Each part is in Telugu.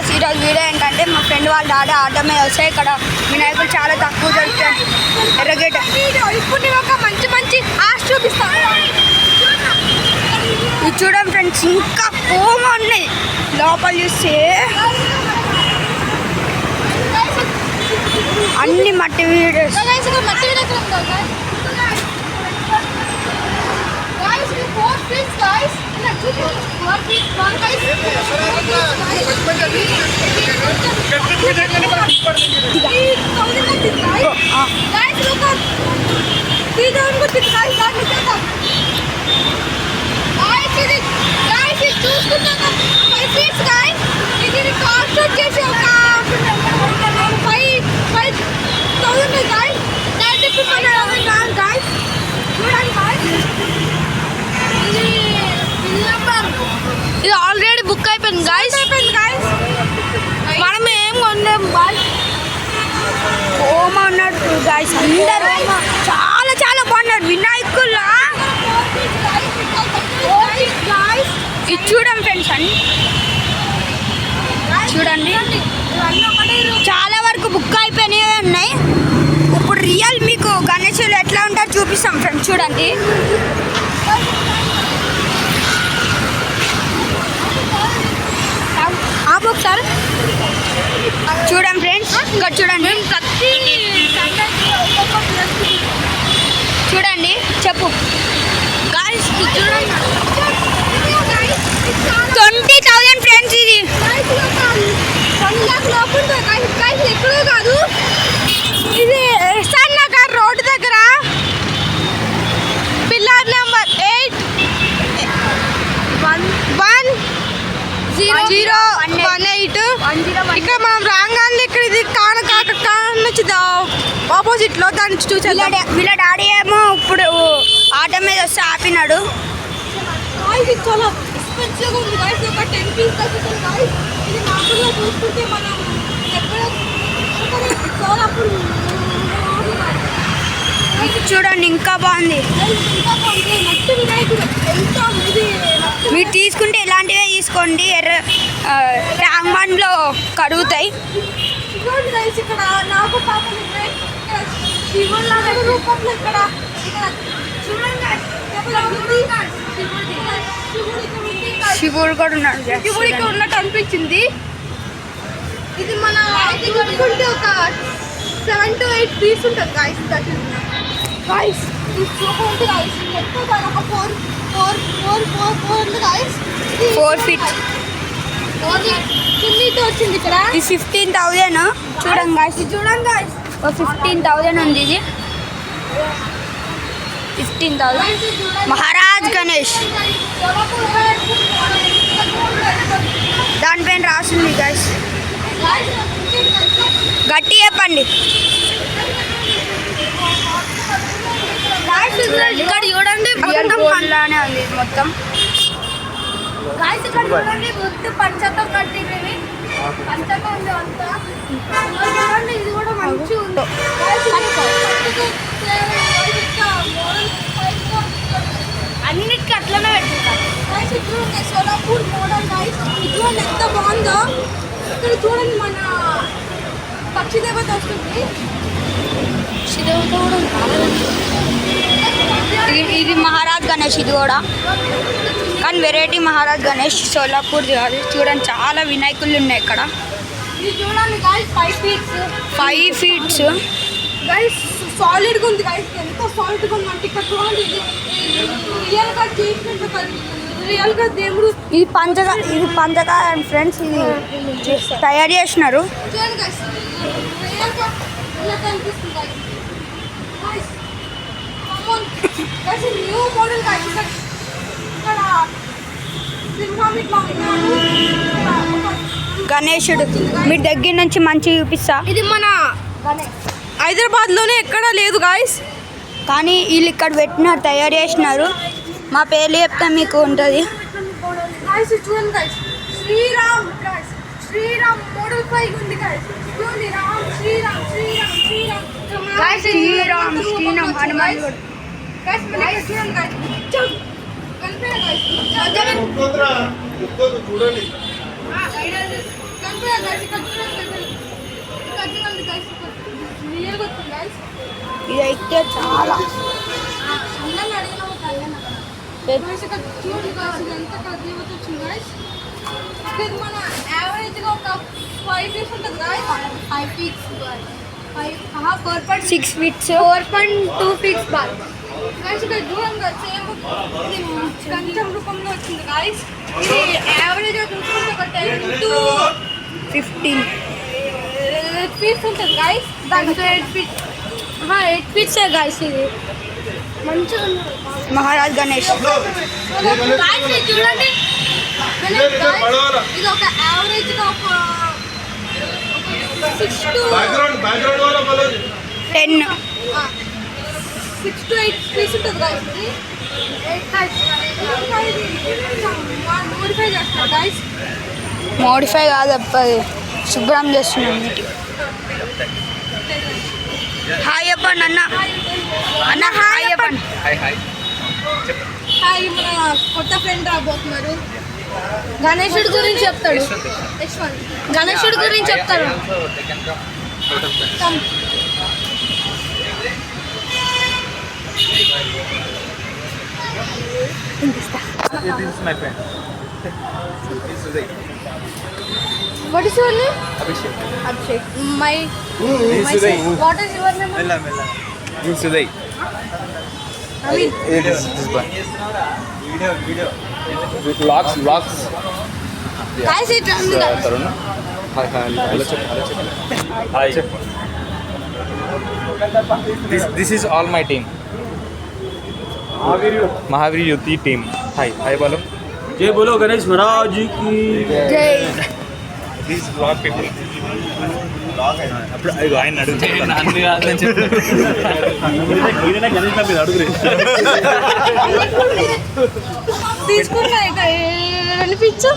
గైస్ ఈరోజు వీడియో ఏంటంటే మా ఫ్రెండ్ వాళ్ళ డాడీ ఆటో మీద వస్తాయి. ఇక్కడ వినాయకులు చాలా తక్కువ దొరుకుతాయి. ఎర్రగేట ఇప్పుడు నేను ఒక మంచి మంచి ఆశ చూపిస్తాను. ఇది చూడండి ఫ్రెండ్స్, ఇంకా కోమా ఉన్నాయి. లోపల చూస్తే అన్ని మట్టి వీడియోస్. ఇది ఆల్రెడీ బుక్ అయిపోయింది గాయ్స్. మనం ఏం కొనలేము గాయ్స్. ఓమా ఉన్నట్టు గాయ్స్, అందరూ చాలా చాలా బాగున్నారు వినాయకుల్లా. ఇది చూడండి ఫ్రెండ్స్, అని చూడండి చాలా వరకు బుక్ అయిపోయినవి ఉన్నాయి. ఇప్పుడు రియల్ మీకు గణేశులు ఎట్లా ఉంటారో చూపిస్తాం ఫ్రెండ్స్. చూడండి ఒకసారి చూడండి ఫ్రెండ్స్, ఇక్కడ చూడండి చూడండి చెప్పు గాయ్స్. చూడండి 20,000 ఫ్రెండ్స్. ఇది ఎక్కడో కాదు, ఇది ఎస్ఆర్ రోడ్డు దగ్గర పిల్లర్ నెంబర్ 81018. ఇక్కడ మనం రాగానే ఇక్కడ ఇది ఆపోజిట్ లో దాన్ని చూసాం. వీళ్ళ డాడీ ఏమో ఇప్పుడు ఆటో మీద వస్తే ఆపినాడు. చాలా ఎక్స్పెన్సివ్గా ఉంది గాయ్స్. ఒక 10 పీస్ తగ్గుతుంది గాయ్స్. ఇది మామూలుగా చూసుకుంటే మనం చూడండి ఇంకా బాగుంది. మీరు తీసుకుంటే ఇలాంటివే తీసుకోండి, ట్యాంక్ బండ్లో కడుగుతాయి. ఇక్కడ నాకు శివుడు కూడా ఉన్నాడు. శివుడు ఇక్కడ ఉన్నట్టు అనిపించింది. ఇది మన ఒక 7 to 8 పీస్ ఉంటుంది గాయ్స్. గాయ్స్ చూసుకోండి గాయ్స్, ఎక్కువ కాదు, ఒక 4 feet చున్నీతో వచ్చింది. ఇక్కడ ఇది 15,000. చూడండి గాయ్స్, ఇది చూడండి గాయ్స్, 15,000 ఉంది. ఇది 15,000 మహారాజ్ గణేష్. దానిపైన రాసింది గాయ్స్. గట్టి చెప్పండి. ఇక్కడ చూడండి పండ్లానే ఉంది మొత్తం. ఇక్కడ చూడండి గుర్తు పంచతో కట్టినవి, పంచతో ఉంది అంతా. చూడండి ఇది కూడా మంచిగా ఉంది. అన్నిటికీ అట్లనే పెట్టుకుంటారు. సోలాపూర్ మోడల్ గాయ్స్, చూడండి ఎంత బాగుందో. ఇక్కడ చూడండి మన పక్షి దేవత వస్తుంది. ఇది మహారాజ్ గణేష్. ఇది కూడా కానీ వెరైటీ మహారాజ్ గణేష్, సోలాపూర్ కాదు. చూడండి చాలా వినాయకులు ఉన్నాయి ఇక్కడ. చూడండి గాయ్స్ 5 feet గాయ్స్. సాలిడ్గా ఉంది గాయ్స్, ఎంత సాలిడ్గా ఉంది అంటే ఇక్కడ చూడండి. రియల్గా చేసినట్టు, రియల్గా దేవుడు. ఇది పంచకాయ ఫ్రెండ్స్. ఇది తయారు చేసినారు. చూడండి గాయ్స్, రియల్గా ఇలా కనిపిస్తుంది గాయ్స్. New model guys. ఇక్కడ గణేశుడు మీ దగ్గర నుంచి మంచి చూపిస్తా. ఇది మన హైదరాబాద్లోనే ఎక్కడా లేదు గాయ్స్, కానీ వీళ్ళు ఇక్కడ పెట్టినారు, తయారు చేసినారు. మా పేర్లు చెప్తే మీకు ఉంటుంది. చూడండి guys, Sriram guys, Sriram model 5 ఉంది గాయ్స్. చూడండి రామ్, శ్రీరామ్ శ్రీరామ్ శ్రీరామ్ గాయ్స్. శ్రీరామ్ శ్రీరామ్ హనుమాన్ గాయ్స్. చూడండి గాయ్స్, చూడండి ఇది అయితే చాలా మన యావరేజ్గా ఒక 5 feet ఉంటుంది కదా 5 feet 6 feet 4.2 feet ball guys ఇక్కడ దూరంగా సేమ్ కంచం రూపంలో వచ్చింది గైస్ ఇది యావరేజ్గా చూసుకుంటే ఒక 10 to 15 feet ఉంటుంది గైస్ దాంట్లో 8 feet 8 feet గైస్ ఇది మంచిగా ఉంది మహారాజ్ గణేష్ గైస్ ఇది చూడండి ఇది ఒక యావరేజ్గా ఒక 6 to 10 6 to 8 feet ఉంటుంది గైస్ ఇది 8 మోడిఫై చేస్తారు గైస్ మోడిఫై కాదు అప్పది శుభ్రం చేస్తున్నాం నీట్గా హాయ్ చెప్పండి అన్న అన్న హాయ్ చెప్పండి హాయ్ మన కొత్త ఫ్రెండ్ రాబోతున్నారు గణేశుడి గురించి చెప్తాడు యశ్వంత్ గణేశుడి గురించి చెప్తాడు Come. This is my friend. This is Uday. What is your name? Abhishek. Abhishek. My This is Uday. what is your name? Mella. This is Uday. Amin. This one. Video. Vlogs. Guys, it Tarun. Hi. Hello, check. This is all my team. Mahavir Yuti team. Hi, Balu. जय बोलो गणेश महाराज की జై This is vlog people. అప్పుడు ఆయన అడిగితే గణేష్ మీద అడుగురే తీసుకున్నా అనిపించు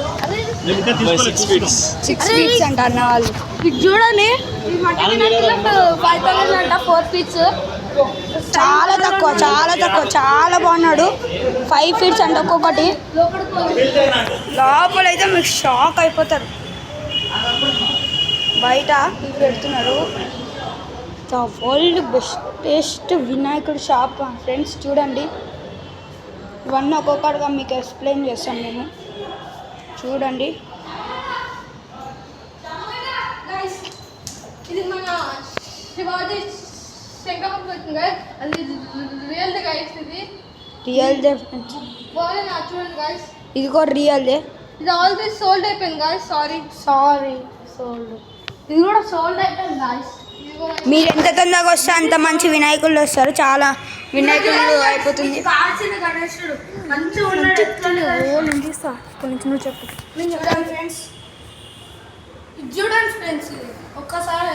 6 feet అంట అన్న వాళ్ళు ఇది చూడండి 5,000 అంట 4 feet చాలా తక్కువ చాలా బాగున్నాడు 5 feet అంటే ఒక్కొక్కటి లోపలైతే మీకు షాక్ అయిపోతారు బయట ఇవి పెడుతున్నారు ద వరల్డ్ బెస్టెస్ట్ వినాయకుడు షాప్ ఫ్రెండ్స్ చూడండి ఇవన్నీ ఒక్కొక్కటిగా మీకు ఎక్స్ప్లెయిన్ చేస్తాం మేము చూడండి ఇది మన శివాజీ శంకరం వచ్చింది అది రియల్ గైస్ ఇది రియల్దే బాగుంది చూడండి గైస్ ఇది కూడా రియల్దే ఇది ఆల్రెడీ సోల్డ్ అయిపోయింది గైస్ సారీ సోల్డ్ ఇది కూడా సోల్డ్ అయిపోయింది గైస్ ఇది కూడా మీరు ఎంత తొందరగా వస్తే అంత మంచి వినాయకులు వస్తారు చాలా వినాయకులు అయిపోతుంది కాల్చిన గణేశుడు మంచిగా ఉన్నాడు నేను తీస్తా కొంచెం చెప్పు చూడండి ఫ్రెండ్స్ ఇది ఒక్కసారి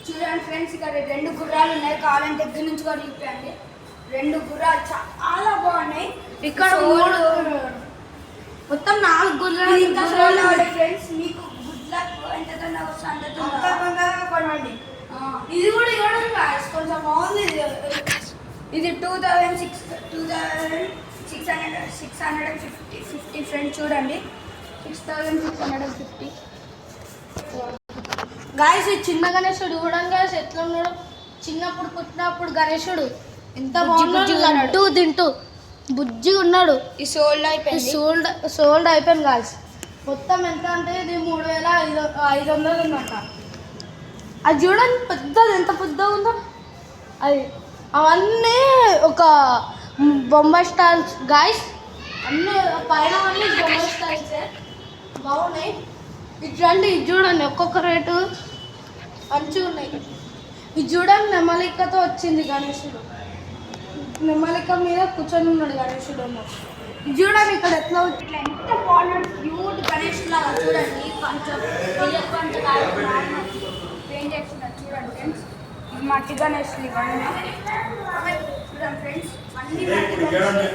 చూడండి ఫ్రెండ్స్ ఇక్కడ 2 గుర్రాలు ఉన్నాయి కాలం దగ్గర నుంచి కూడా చూపించండి 2 గుర్రాలు చాలా బాగున్నాయి ఇక్కడ మొత్తం 4 గుర్రాలు ఫ్రెండ్స్ మీకు గుడ్ లక్ ఎంత తొందరగా వస్తే అంత తొందరగా కొనండి ఇది కూడా ఇవ్వడం కొంచెం బాగుంది ఇది 650 ఫ్రెండ్స్ చూడండి 6650 గాయస్ ఈ చిన్న గణేశుడు చూడండి గాయస్ ఎట్లా ఉన్నాడు చిన్నప్పుడు పుట్టినప్పుడు గణేశుడు ఎంత బాగున్నాడు లడ్డు తింటూ బుజ్జిగా ఉన్నాడు ఈ సోల్డ్ అయిపోయింది సోల్డ్ అయిపోయింది గాయస్ మొత్తం ఎంత అంటే ఇది 3,500 ఉందంట అది చూడండి పెద్దది ఎంత పెద్దగా ఉందో అది అవన్నీ ఒక బొంబాయి స్టైల్స్ గాయస్ అన్నీ పైన అన్నీ బొంబాయి స్టైల్సే బాగున్నాయి ఇది చూడండి ఒక్కొక్క రేటు మంచిగా ఉన్నాయి ఇది చూడండి నెమలికతో వచ్చింది గణేశుడు నెమలిక మీద కూర్చొని ఉన్నాడు గణేశుడు అన్నాడు ఇది చూడండి ఇక్కడ ఎట్లా ఇట్లా ఎంత బాగున్నాడు క్యూట్ గణేష్ లాగా చూడండి కొంచెం పెయింట్ చేస్తున్నారు చూడండి ఫ్రెండ్స్ ఇది మట్టి గణేష్ ఇవన్నీ చూడండి ఫ్రెండ్స్ అన్ని మట్టి గణేష్